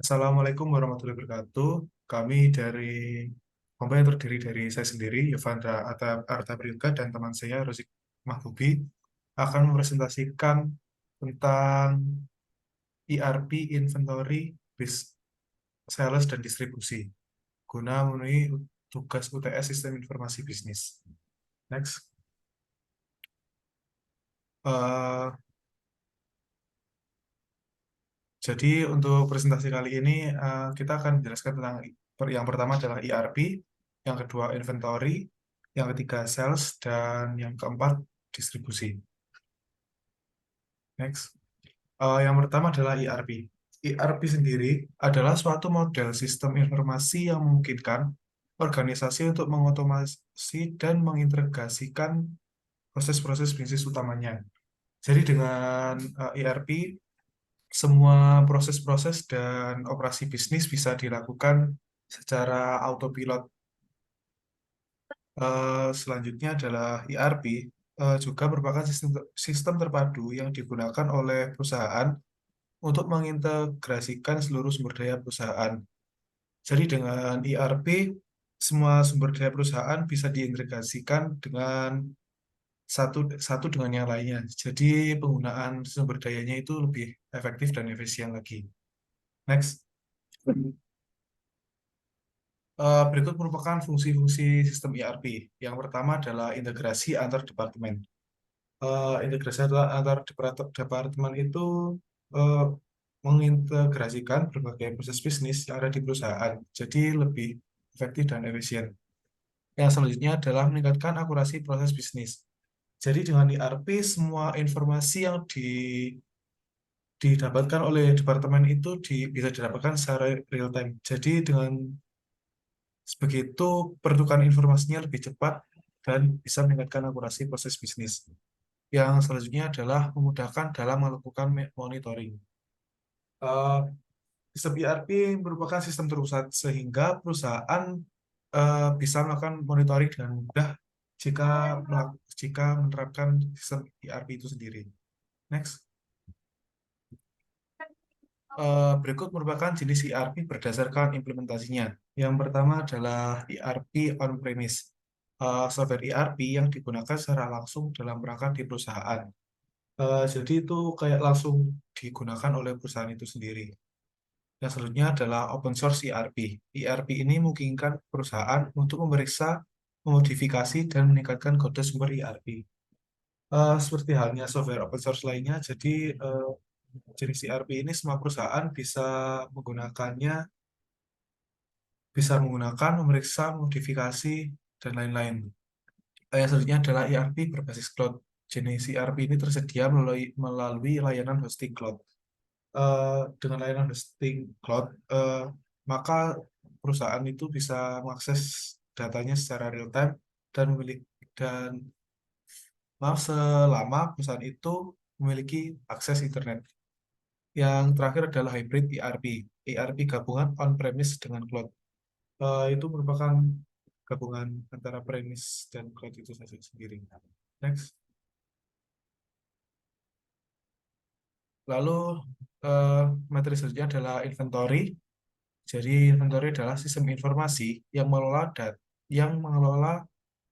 Assalamualaikum warahmatullahi wabarakatuh. Kami dari kelompok yang terdiri dari saya sendiri, Yovandra Arta Priyoga, dan teman saya, Rozik Mahbubi, akan mempresentasikan tentang ERP, Inventory, Sales, dan Distribusi, guna memenuhi tugas UTS Sistem Informasi Bisnis. Next. Eh, jadi untuk presentasi kali ini, kita akan menjelaskan tentang yang pertama adalah ERP, yang kedua inventory, yang ketiga sales, dan yang keempat distribusi. Next. Yang pertama adalah ERP. ERP sendiri adalah suatu model sistem informasi yang memungkinkan organisasi untuk mengotomasi dan mengintegrasikan proses-proses bisnis utamanya. Jadi dengan ERP, semua proses-proses dan operasi bisnis bisa dilakukan secara autopilot. Selanjutnya adalah ERP, juga merupakan sistem terpadu yang digunakan oleh perusahaan untuk mengintegrasikan seluruh sumber daya perusahaan. Jadi dengan ERP, semua sumber daya perusahaan bisa diintegrasikan dengan satu satu dengan yang lainnya. Jadi penggunaan sumber dayanya itu lebih efektif dan efisien lagi. Next. Berikut merupakan fungsi-fungsi sistem ERP. Yang pertama adalah integrasi antar departemen. Integrasi antar departemen itu eh, mengintegrasikan berbagai proses bisnis yang ada di perusahaan, jadi lebih efektif dan efisien. Yang selanjutnya adalah meningkatkan akurasi proses bisnis. Jadi dengan ERP, semua informasi yang didapatkan oleh departemen itu bisa didapatkan secara real time. Jadi dengan begitu pertukaran informasinya lebih cepat dan bisa meningkatkan akurasi proses bisnis. Yang selanjutnya adalah memudahkan dalam melakukan monitoring. Eh, Sistem ERP merupakan sistem terpusat sehingga perusahaan bisa melakukan monitoring dengan mudah jika jika menerapkan sistem ERP itu sendiri. Next. Berikut merupakan jenis ERP berdasarkan implementasinya. Yang pertama adalah ERP on-premise. Software ERP yang digunakan secara langsung dalam perangkat di perusahaan. Jadi itu kayak langsung digunakan oleh perusahaan itu sendiri. Yang selanjutnya adalah open source ERP. ERP ini memungkinkan perusahaan untuk memeriksa, memodifikasi, dan meningkatkan kode sumber ERP. Seperti halnya software open source lainnya, jadi jenis ERP ini semua perusahaan menggunakannya, bisa menggunakan, memeriksa, modifikasi, dan lain-lain. Yang selanjutnya adalah ERP berbasis cloud. Jenis ERP ini tersedia melalui layanan hosting cloud. Dengan layanan hosting cloud, maka perusahaan itu bisa mengakses datanya secara real time dan selama perusahaan itu memiliki akses internet. Yang terakhir adalah hybrid ERP. ERP gabungan on-premise dengan cloud. Itu merupakan gabungan antara premise dan cloud itu saja sendiri. Next. Lalu materi selanjutnya adalah inventory. Jadi inventory adalah sistem informasi yang mengelola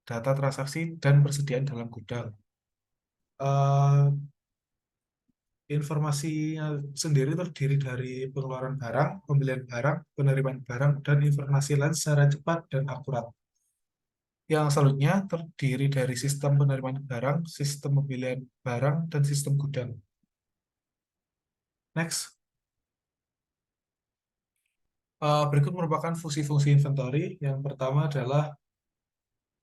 data transaksi dan persediaan dalam gudang. Eh, Informasinya sendiri terdiri dari pengeluaran barang, pembelian barang, penerimaan barang, dan informasi lain secara cepat dan akurat. Yang selanjutnya terdiri dari sistem penerimaan barang, sistem pembelian barang, dan sistem gudang. Next. Berikut merupakan fungsi-fungsi inventory. Yang pertama adalah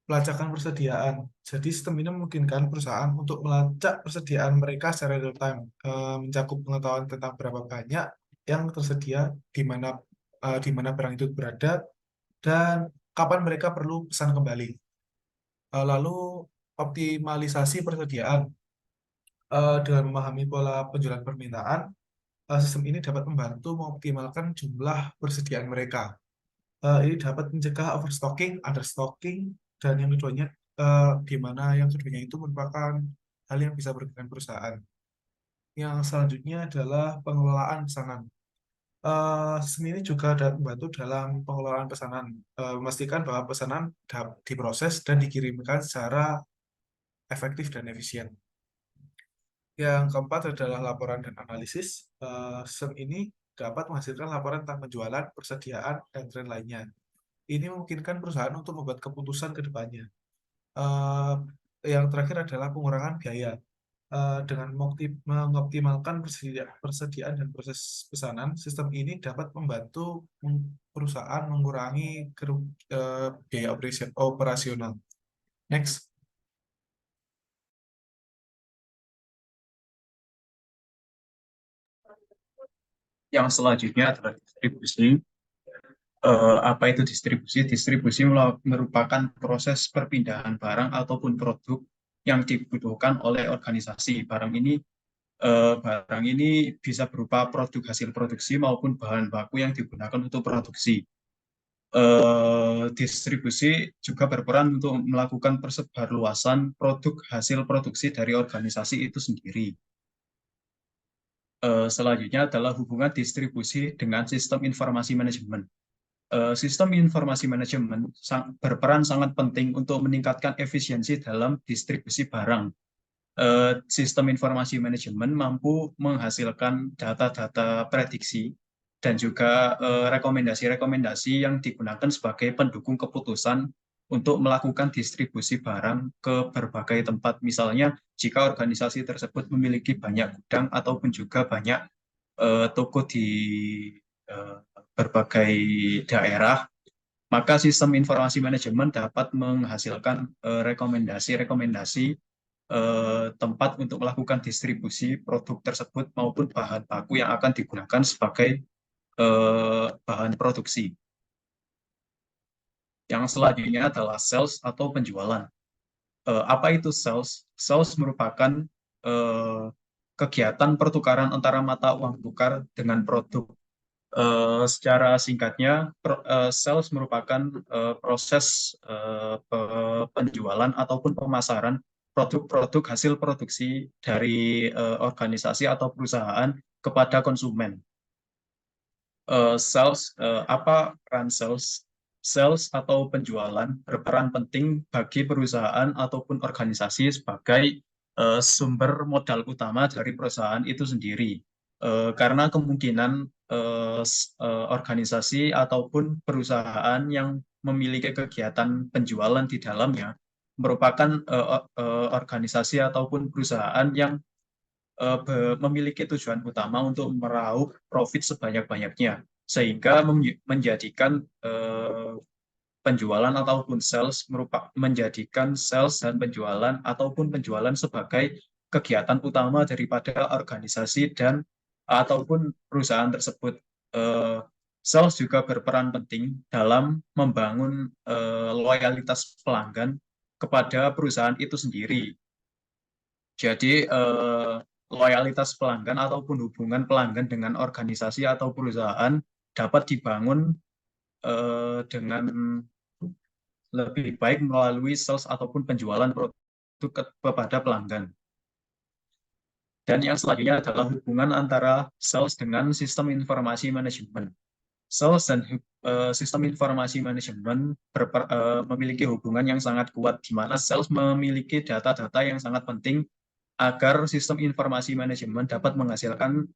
pelacakan persediaan. Jadi sistem ini memungkinkan perusahaan untuk melacak persediaan mereka secara real time, mencakup pengetahuan tentang berapa banyak yang tersedia, di mana barang itu berada, dan kapan mereka perlu pesan kembali. Lalu optimalisasi persediaan. Dengan memahami pola penjualan permintaan, sistem ini dapat membantu mengoptimalkan jumlah persediaan mereka. Ini dapat mencegah overstocking, understocking, dan yang keduanya, di mana yang keduanya itu merupakan hal yang bisa merugikan perusahaan. Yang selanjutnya adalah pengelolaan pesanan. Sistem ini juga membantu dalam pengelolaan pesanan, memastikan bahwa pesanan diproses dan dikirimkan secara efektif dan efisien. Yang keempat adalah laporan dan analisis. Sistem ini dapat menghasilkan laporan tentang penjualan, persediaan, dan tren lainnya. Ini memungkinkan perusahaan untuk membuat keputusan ke depannya. Eh, yang terakhir adalah pengurangan biaya. Dengan mengoptimalkan persediaan dan proses pesanan, sistem ini dapat membantu perusahaan mengurangi biaya operasional. Next. Yang selanjutnya adalah distribusi. Apa itu distribusi? Distribusi merupakan proses perpindahan barang ataupun produk yang dibutuhkan oleh organisasi. Barang ini bisa berupa produk hasil produksi maupun bahan baku yang digunakan untuk produksi. Distribusi juga berperan untuk melakukan persebarluasan produk hasil produksi dari organisasi itu sendiri. Selanjutnya adalah hubungan distribusi dengan sistem informasi manajemen. Sistem informasi manajemen berperan sangat penting untuk meningkatkan efisiensi dalam distribusi barang. Sistem informasi manajemen mampu menghasilkan data-data prediksi dan juga rekomendasi-rekomendasi yang digunakan sebagai pendukung keputusan untuk melakukan distribusi barang ke berbagai tempat. Misalnya, jika organisasi tersebut memiliki banyak gudang ataupun juga banyak toko di berbagai daerah, maka sistem informasi manajemen dapat menghasilkan rekomendasi-rekomendasi tempat untuk melakukan distribusi produk tersebut maupun bahan baku yang akan digunakan sebagai bahan produksi. Yang selanjutnya adalah sales atau penjualan. Apa itu sales? Sales merupakan kegiatan pertukaran antara mata uang tukar dengan produk. Secara singkatnya, sales merupakan proses penjualan ataupun pemasaran produk-produk hasil produksi dari organisasi atau perusahaan kepada konsumen. Apa peran sales? Sales atau penjualan berperan penting bagi perusahaan ataupun organisasi sebagai sumber modal utama dari perusahaan itu sendiri. Karena kemungkinan organisasi ataupun perusahaan yang memiliki kegiatan penjualan di dalamnya merupakan organisasi ataupun perusahaan yang memiliki tujuan utama untuk meraup profit sebanyak-banyaknya, sehingga menjadikan penjualan ataupun sales menjadikan sales dan penjualan ataupun penjualan sebagai kegiatan utama daripada organisasi dan ataupun perusahaan tersebut. Sales juga berperan penting dalam membangun loyalitas pelanggan kepada perusahaan itu sendiri. Jadi loyalitas pelanggan ataupun hubungan pelanggan dengan organisasi atau perusahaan dapat dibangun dengan lebih baik melalui sales ataupun penjualan produk kepada pelanggan. Dan yang selanjutnya adalah hubungan antara sales dengan sistem informasi manajemen. Sales dan sistem informasi manajemen memiliki hubungan yang sangat kuat, di mana sales memiliki data-data yang sangat penting agar sistem informasi manajemen dapat menghasilkan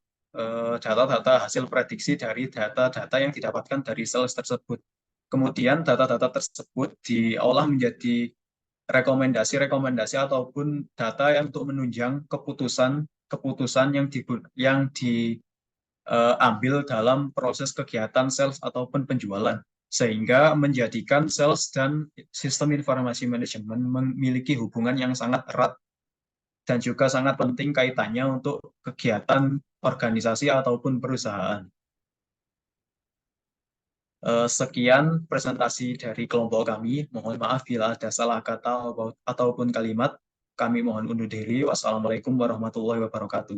data-data hasil prediksi dari data-data yang didapatkan dari sales tersebut. Kemudian data-data tersebut diolah menjadi rekomendasi-rekomendasi ataupun data yang untuk menunjang keputusan yang diambil dalam proses kegiatan sales ataupun penjualan, sehingga menjadikan sales dan sistem informasi manajemen memiliki hubungan yang sangat erat dan juga sangat penting kaitannya untuk kegiatan organisasi ataupun perusahaan. Sekian presentasi dari kelompok kami. Mohon maaf bila ada salah kata ataupun kalimat. Kami mohon undur diri. Wassalamualaikum warahmatullahi wabarakatuh.